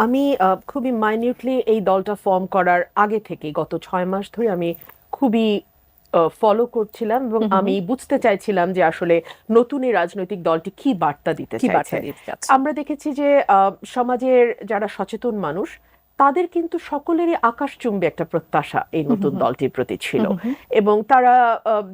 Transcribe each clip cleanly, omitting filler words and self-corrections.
আমি খুবই মাইনিউটলি এই দলটা ফর্ম করার আগে থেকে গত 6 মাস ধরে আমি খুবই ফলো করছিলাম এবং আমি বুঝতে চাইছিলাম যে আসলে নতুন এই রাজনৈতিক দলটি কি বার্তা দিতে চাইছে। আমরা দেখেছি যে সমাজের যারা সচেতন মানুষ তাদের কিন্তু সকলেরই আকাশচুম্বী একটা প্রত্যাশা এই নতুন দলটির প্রতি ছিল এবং তারা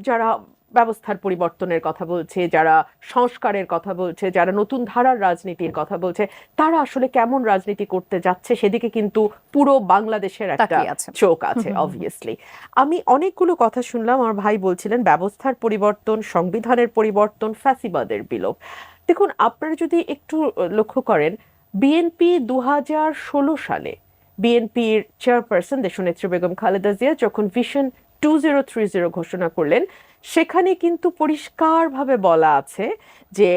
যারা ব্যবস্থার পরিবর্তনের কথা বলছে, যারা সংস্কারের কথা বলছে, যারা নতুন ধারার রাজনীতির কথা বলছে, তারা আসলে কেমন রাজনীতি করতে যাচ্ছে সেদিকে কিন্তু পুরো বাংলাদেশের একটা চোখ আছে অবভিয়াসলি। আমি অনেকগুলো কথা শুনলাম, আমার ভাই বলছিলেন ব্যবস্থার পরিবর্তন, সংবিধানের পরিবর্তন, ফ্যাসিবাদের বিলোপ। দেখুন, আপনারা যদি একটু লক্ষ্য করেন, বিএনপি 2016 সালে বিএনপির চেয়ারপারসন দেশনেত্রী বেগম খালেদা জিয়া যখন ভিশন 2030 ঘোষণা করলেন, সেখানে কিন্তু পরিষ্কারভাবে বলা আছে যে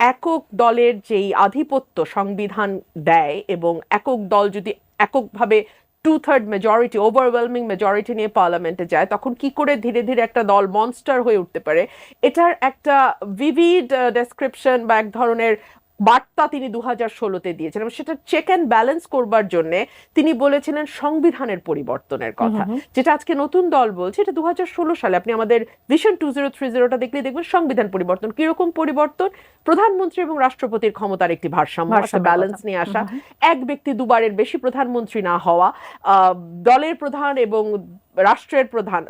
একক দলের যেই আধিপত্য সংবিধান দেয় এবং একক দল যদি এককভাবে 2/3 মেজরিটি, ওভারওয়েলমিং মেজরিটি নিয়ে পার্লামেন্টে যায়, তখন কি করে ধীরে ধীরে একটা দল মনস্টার হয়ে উঠতে পারে, এটার একটা ভিভিড ডেসক্রিপশন বা এক ধরনের বার্তা তিনি 2016-তে দিয়েছেন এবং সেটা চেক অ্যান্ড ব্যালেন্স করবার জন্য তিনি বলেছিলেন সংবিধানের পরিবর্তনের কথা, যেটা আজকে নতুন দল বলছে এটা 2016 সালে। আপনি আমাদের ভিশন 2030টা দেখলে দেখবেন সংবিধান পরিবর্তন। কিরকম পরিবর্তন? প্রধানমন্ত্রী এবং রাষ্ট্রপতির ক্ষমতার একটি ভারসাম্য, ব্যালেন্স নিয়ে আসা, এক ব্যক্তি দুবারের বেশি প্রধানমন্ত্রী না হওয়া, দলের প্রধান এবং রাষ্ট্রের প্রধান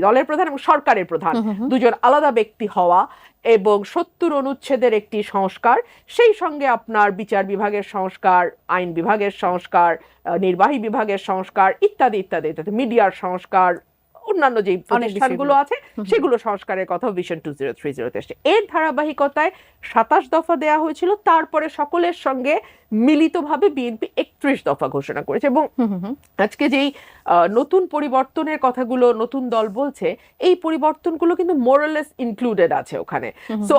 দলের প্রধান এবং সরকারের প্রধান দুজন আলাদা ব্যক্তি হওয়া এবং 70 অনুচ্ছেদের একটি সংস্কার, সেই সঙ্গে আপনার বিচার বিভাগের সংস্কার, আইন বিভাগের সংস্কার, নির্বাহী বিভাগের সংস্কার ইত্যাদি ইত্যাদি ইত্যাদি, মিডিয়ার সংস্কার, অন্যান্য যে প্রতিষ্ঠানগুলো আছে সেগুলো সংস্কারের কথা ভিশন 2030-তে এসেছে। এর ধারাবাহিকতায় 27 দফা দেয়া হয়েছিল, তারপরে সকলের সঙ্গে মিলিতভাবে বিএনপি 31 দফা ঘোষণা করেছে এবং আজকে যেই নতুন পরিবর্তনের কথাগুলো নতুন দল বলছে, এই পরিবর্তনগুলো কিন্তু মোরালেস ইনক্লুডেড আছে ওখানে। সো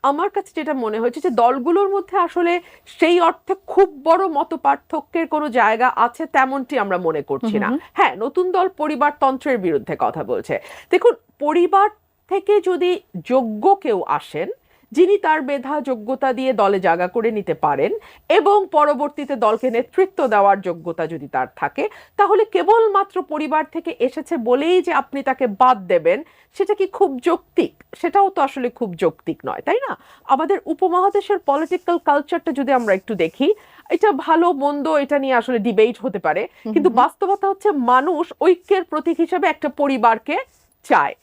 আমার কাছে যেটা মনে হয়েছে যে দলগুলোর মধ্যে আসলে সেই অর্থে খুব বড় মত পার্থক্যের কোনো জায়গা আছে তেমনটি আমরা মনে করছি না। হ্যাঁ, নতুন দল পরিবারতন্ত্রের বিরুদ্ধে কথা বলছে। দেখুন, পরিবার থেকে যদি যোগ্য কেউ আসেন, যিনি তার মেধা যোগ্যতা দিয়ে দলে জায়গা করে নিতে পারেন এবং পরবর্তীতে দলকে নেতৃত্ব দেওয়ার যোগ্যতা যদি তার থাকে, তাহলে কেবলমাত্র পরিবার থেকে এসেছে বলেই যে আপনি তাকে বাদ দেবেন, সেটা কি খুব যৌক্তিক? সেটাও তো আসলে খুব যৌক্তিক নয়, তাই না? আমাদের উপমহাদেশের পলিটিক্যাল কালচারটা যদি আমরা একটু দেখি, এটা ভালো মন্দ এটা নিয়ে আসলে ডিবেট হতে পারে, কিন্তু বাস্তবতা হচ্ছে মানুষ ঐক্যের প্রতীক হিসেবে একটা পরিবারকে চায়।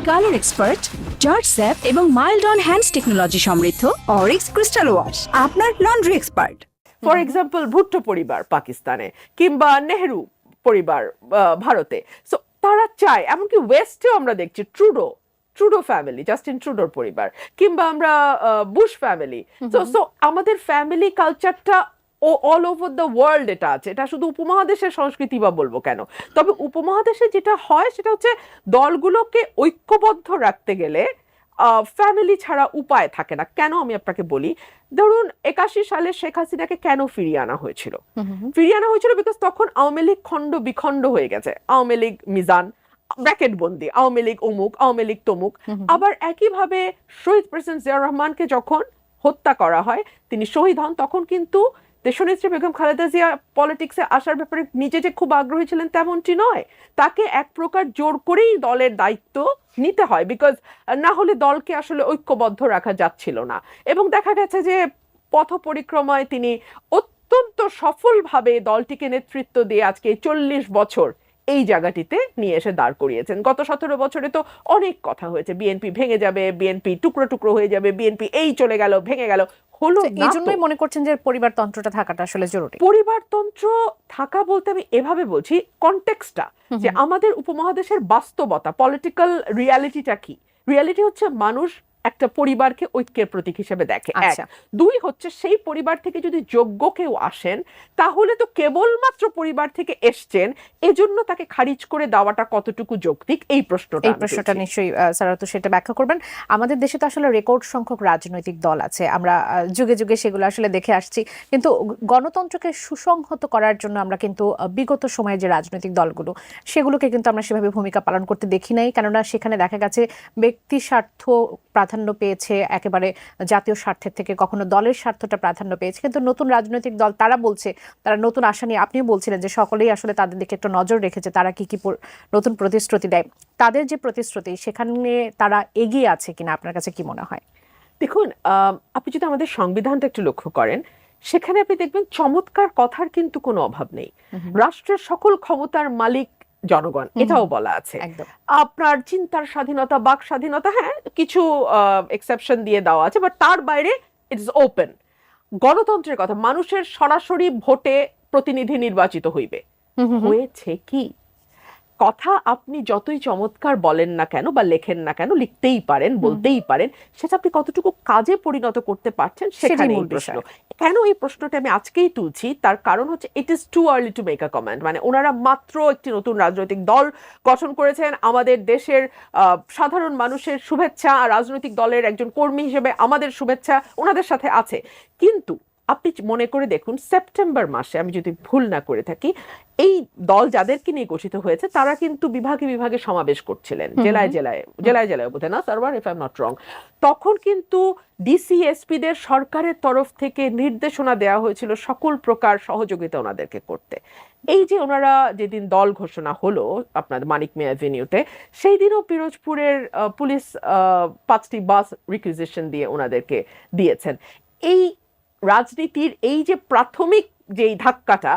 কালার এক্সপার্ট, জর্জ স্যাপ এবং মাইল্ড অন হ্যান্ডস টেকনোলজি সমৃদ্ধ অরিক্স ক্রিস্টাল ওয়াশ আপনার laundry expert. For example, Bhutto পরিবার পাকিস্তানে কিংবা নেহেরু পরিবার ভারতে, সো তারা চায়, এমনকি ওয়েস্টেও আমরা দেখছি ট্রুডো ফ্যামিলি, জাস্টিন ট্রুডোর পরিবার, কিংবা আমরা বুশ ফ্যামিলি। সো আমাদের ফ্যামিলি কালচারটা অল ওভার দ্য ওয়ার্ল্ড এটা আছে, এটা শুধু উপমহাদেশের সংস্কৃতি বা বলবো কেন। তবে উপমহাদেশে যেটা হয় সেটা হচ্ছে দলগুলোকে ঐক্যবদ্ধ রাখতে গেলে ফ্যামিলি ছাড়া উপায় থাকে না। কেন আমি আপনাকে বলি, ধরুন 81 সালে শেখ হাসিনাকে কেন ফিরিয়ে আনা হয়েছিল? বিকজ তখন আওয়ামী লীগ খণ্ড বিখণ্ড হয়ে গেছে। আওয়ামী লীগ মিজান, ব্র্যাকেট বন্দি, আওয়ামী লীগ অমুক, আওয়ামী লীগ তমুক। আবার একইভাবে শহীদ প্রেসিডেন্ট জিয়াউর রহমানকে যখন হত্যা করা হয়, তিনি শহীদ হন, তখন কিন্তু দেশনেত্রী বেগম খালেদা জিয়া পলিটিক্সে আসার ব্যাপারে নিজে যে খুব আগ্রহী ছিলেন তেমনটি নয়, তাকে এক প্রকার জোর করেই দলের দায়িত্ব নিতে হয়, বিকজ না হলে দলকে আসলে ঐক্যবদ্ধ রাখা যাচ্ছিল না। এবং দেখা গেছে যে পথ পরিক্রমায় তিনি অত্যন্ত সফলভাবে দলটিকে নেতৃত্ব দিয়ে আজকে 40 বছর এই জায়গাটিতে নিয়ে এসে দাঁড় করিয়েছেন। গত 17 বছরে তো অনেক কথা হয়েছে, বিএনপি ভেঙে যাবে, বিএনপি টুকরো টুকরো হয়ে যাবে, বিএনপি এই চলে গেল, ভেঙে গেল, হলো না। এই জন্যই মনে করছেন যে পরিবারতন্ত্রটা থাকাটা আসলে জরুরি? পরিবারতন্ত্র থাকা বলতে আমি এভাবে বলছি, কনটেক্সটটা, যে আমাদের উপমহাদেশের বাস্তবতা, পলিটিক্যাল রিয়ালিটিটা কি। রিয়ালিটি হচ্ছে মানুষ একটা পরিবারকে ঐক্যের প্রতীক হিসেবে দেখে, এক। দুই হচ্ছে সেই পরিবার থেকে যদি যোগ্য কেউ আসেন, তাহলে তো কেবলমাত্র পরিবার থেকে এসছেন, এজন্য তাকে খারিজ করে দেওয়াটা কতটুকু যৌক্তিক, এই প্রশ্নটা নিশ্চয়ই স্যার তো সেটা ব্যাখ্যা করবেন। আমাদের দেশে তো আসলে রেকর্ড সংখ্যক রাজনৈতিক দল আছে, আমরা যুগে যুগে সেগুলো আসলে দেখে আসছি, কিন্তু গণতন্ত্রকে সুসংহত করার জন্য আমরা কিন্তু বিগত সময়ে যে রাজনৈতিক দলগুলো, সেগুলোকে কিন্তু আমরা সেভাবে ভূমিকা পালন করতে দেখি নাই, কেননা সেখানে দেখা গেছে ব্যক্তি স্বার্থ প্রাধান্য পেয়েছে একেবারে জাতীয় স্বার্থের থেকে, কখনো দলের স্বার্থটা প্রাধান্য পেয়েছে, কিন্তু নতুন রাজনৈতিক দল তারা বলছে তারা নতুন আশা নিয়ে, আপনিও বলছিলেন যে সকলেই আসলে তাদের দিকে একটা নজর রেখেছে তারা কি কি নতুন প্রতিশ্রুতি দেয়। তাদের যে প্রতিশ্রুতি সেখানে তারা এগিয়ে আছে কিনা আপনার কাছে কি মনে হয়? দেখুন, আপনি যদি আমাদের সংবিধানটা একটু লক্ষ্য করেন, সেখানে আপনি দেখবেন চমৎকার কথার কিন্তু কোনো অভাব নেই। রাষ্ট্রের সকল ক্ষমতার মালিক জনগণ, এটাও বলা আছে। একদম। আপনার চিন্তার স্বাধীনতা, বাক স্বাধীনতা, হ্যাঁ কিছু এক্সেপশন দিয়ে দেওয়া আছে, বাট তার বাইরে ইট ইজ ওপেন। গণতন্ত্রের কথা, মানুষের সরাসরি ভোটে প্রতিনিধি নির্বাচিত হইবে। হয়েছে কি? কথা আপনি যতই চমৎকার বলেন না কেন বা লেখেন না কেন, লিখতেই পারেন, বলতেই পারেন, সেটা আপনি কতটুকু কাজে পরিণত করতে পারছেন সেখানে মূল প্রশ্ন। কেন এই প্রশ্নটা আমি আজকেই তুলছি, তার কারণ হচ্ছে it is too early to make a comment. মানে ওনারা মাত্র একটি নতুন রাজনৈতিক দল গঠন করেছেন। আমাদের দেশের সাধারণ মানুষের শুভেচ্ছা, আর রাজনৈতিক দলের একজন কর্মী হিসেবে আমাদের শুভেচ্ছা ওনাদের সাথে আছে। কিন্তু আপনি মনে করে দেখুন, সেপ্টেম্বর মাসে, আমি যদি ভুল না করে থাকি, এই দল যাদেরকে নিয়ে গঠিত হয়েছে তারা কিন্তু বিভাগে বিভাগে সমাবেশ করছিলেন, জেলায় জেলায় জেলায় জেলায় বোধহয় না server, if I am not wrong. তখন কিন্তু ডিসিএসপিদের সরকারের তরফ থেকে নির্দেশনা দেওয়া হয়েছিল সকল প্রকার সহযোগিতা ওনাদেরকে করতে। এই যে ওনারা যেদিন দল ঘোষণা হলো আপনার মানিক মিয়া অ্যাভিনিউতে, সেই দিনও পিরোজপুরের পুলিশ 5টি বাস রিকুইজিশন দিয়ে ওনাদেরকে দিয়েছেন। এই রাজনীতির এই যে প্রাথমিক যেই ধাক্কাটা,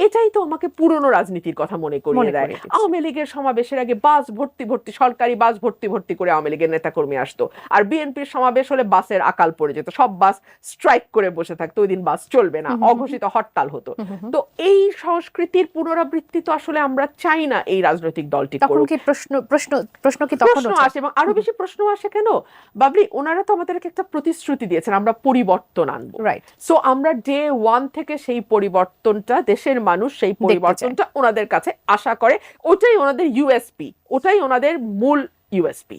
এটাই তো আমাকে পুরনো রাজনীতির কথা মনে করিয়ে দেয়। আওয়ামী লীগের সমাবেশের আগে বাস ভর্তি ভর্তি, সরকারি বাস ভর্তি ভর্তি করে আওয়ামী লীগের নেতাকর্মী আসতো, আর বিএনপির সমাবেশ হলে বাসের আকাল পড়ে যেত, সব বাস স্ট্রাইক করে বসে থাকতো, ওই দিন বাস চলবে না, অঘোষিত হরতাল হতো। তো এই সংস্কৃতির পুনরাবৃত্তি তো আসলে আমরা চাই না এই রাজনৈতিক দলটি তখন করুক। কি প্রশ্ন কি তখন প্রশ্ন আসে, এবং আরো বেশি প্রশ্ন আসে কেন বাবলি, ওনারা তো আমাদেরকে একটা প্রতিশ্রুতি দিয়েছেন আমরা পরিবর্তন আনবো। রাইট। সো আমরা ডে ওয়ান থেকে সেই পরিবর্তনটা, দেশের মানুষ সেই পরিবর্তনটা ওনাদের কাছে আশা করে। ওটাই ওনাদের ইউএসপি, ওটাই ওনাদের মূল ইউএসপি।